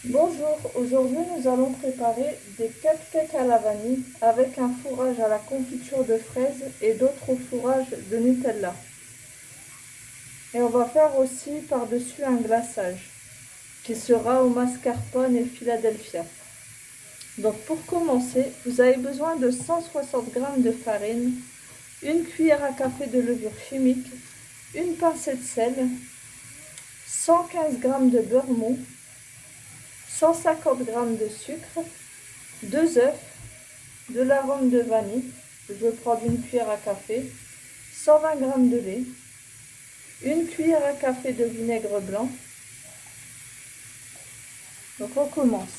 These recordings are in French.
Bonjour, aujourd'hui nous allons préparer des cupcakes à la vanille avec un fourrage à la confiture de fraises et d'autres au fourrage de Nutella. Et on va faire aussi par-dessus un glaçage qui sera au mascarpone et Philadelphia. Donc pour commencer, vous avez besoin de 160 g de farine, une cuillère à café de levure chimique, une pincée de sel, 115 g de beurre mou, 150 g de sucre, 2 œufs, de l'arôme de vanille, je vais prendre une cuillère à café, 120 g de lait, une cuillère à café de vinaigre blanc. Donc on commence.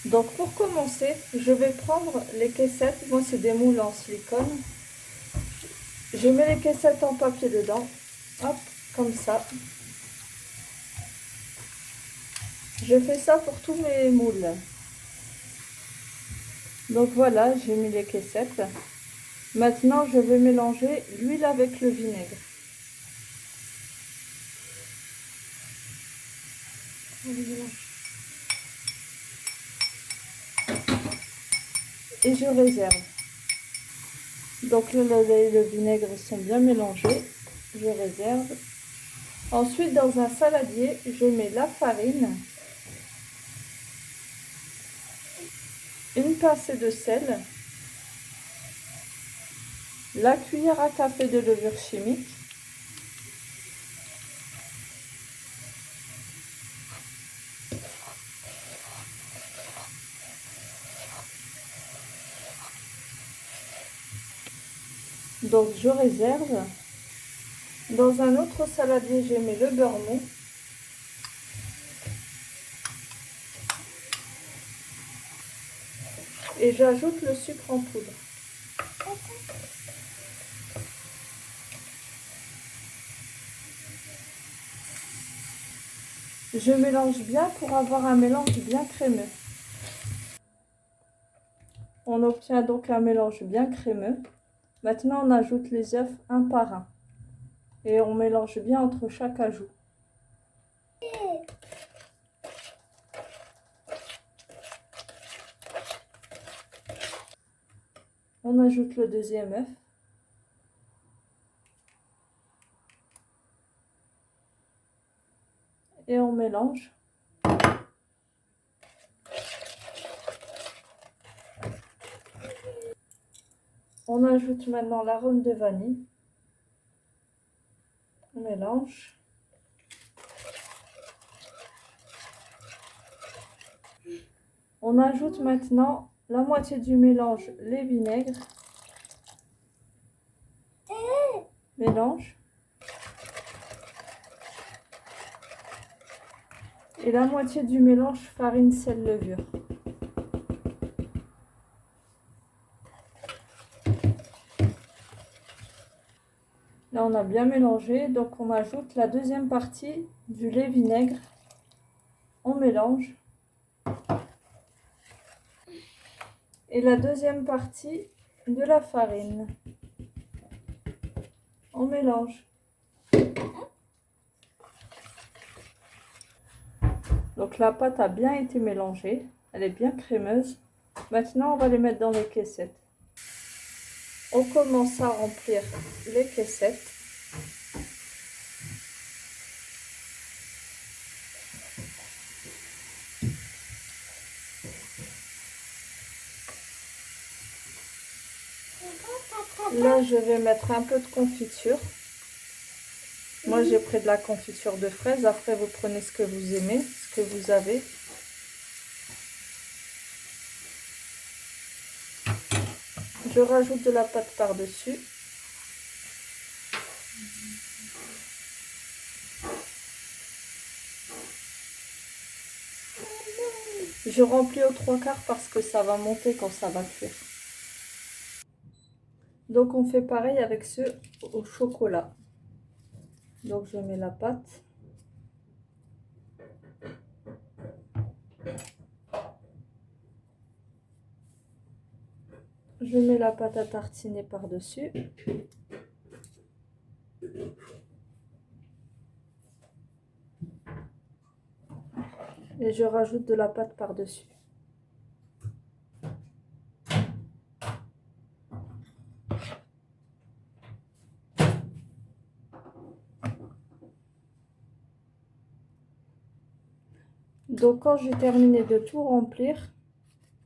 Donc pour commencer, je vais prendre les caissettes, moi c'est des moules en silicone. Je mets les caissettes en papier dedans, hop, comme ça. Je fais ça pour tous mes moules. Donc voilà, j'ai mis les caissettes. Maintenant, je vais mélanger l'huile avec le vinaigre. Et je réserve. Donc le lait et le vinaigre sont bien mélangés. Je réserve. Ensuite, dans un saladier, je mets la farine, une pincée de sel, la cuillère à café de levure chimique, donc je réserve. Dans un autre saladier, je mets le beurre mou, et j'ajoute le sucre en poudre. Je mélange bien pour avoir un mélange bien crémeux. On obtient donc un mélange bien crémeux. Maintenant, on ajoute les œufs un par un. Et on mélange bien entre chaque ajout. On ajoute le deuxième œuf. Et on mélange. On ajoute maintenant l'arôme de vanille. On mélange. On ajoute maintenant la moitié du mélange, les vinaigres. Mélange. Et la moitié du mélange, farine, sel, levure. Là, on a bien mélangé, donc on ajoute la deuxième partie du lait vinaigre. On mélange. Et la deuxième partie de la farine. On mélange. Donc la pâte a bien été mélangée, elle est bien crémeuse. Maintenant, on va les mettre dans les caissettes. On commence à remplir les caissettes. Là, je vais mettre un peu de confiture. Moi, j'ai pris de la confiture de fraises. Après, vous prenez ce que vous aimez, ce que vous avez. Je rajoute de la pâte par-dessus. Je remplis aux 3/4 parce que ça va monter quand ça va cuire. Donc, on fait pareil avec ceux au chocolat. Donc, je mets la pâte. Je mets la pâte à tartiner par-dessus. et je rajoute de la pâte par-dessus. Donc quand j'ai terminé de tout remplir,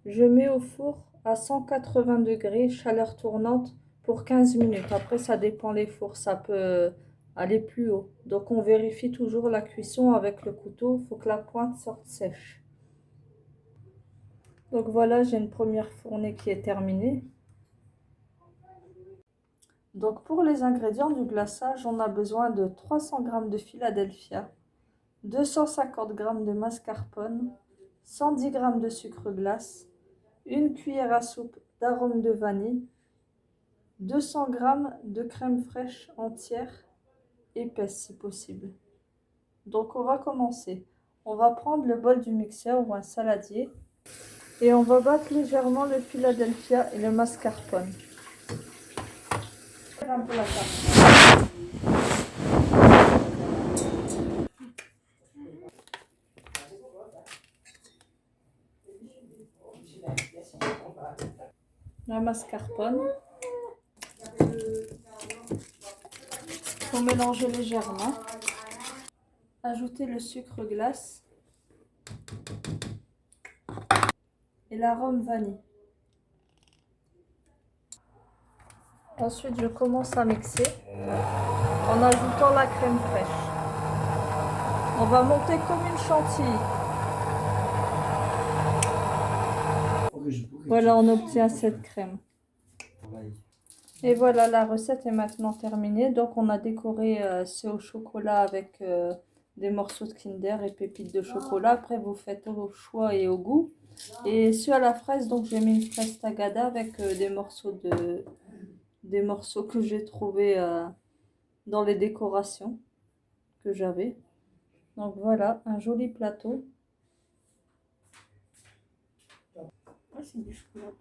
je mets au four à 180 degrés, chaleur tournante, pour 15 minutes. Après, ça dépend les fours, ça peut aller plus haut. Donc on vérifie toujours la cuisson avec le couteau, il faut que la pointe sorte sèche. Donc voilà, j'ai une première fournée qui est terminée. Donc pour les ingrédients du glaçage, on a besoin de 300 g de Philadelphia, 250 g de mascarpone, 110 g de sucre glace, une cuillère à soupe d'arôme de vanille, 200 g de crème fraîche entière, épaisse si possible. Donc on va commencer. On va prendre le bol du mixeur ou un saladier et on va battre légèrement le Philadelphia et le mascarpone. Un peu la tarte. La mascarpone. Il faut mélanger légèrement. Ajouter le sucre glace et l'arôme vanille. Ensuite, je commence à mixer en ajoutant la crème fraîche. On va monter comme une chantilly. Voilà, on obtient cette crème. Et voilà, la recette est maintenant terminée. Donc, on a décoré ce au chocolat avec des morceaux de Kinder et pépites de chocolat. Après, vous faites au choix et au goût. Et ceux à la fraise, donc j'ai mis une fraise tagada avec des morceaux que j'ai trouvés dans les décorations que j'avais. Donc voilà, un joli plateau. Ah, c'est du chocolat.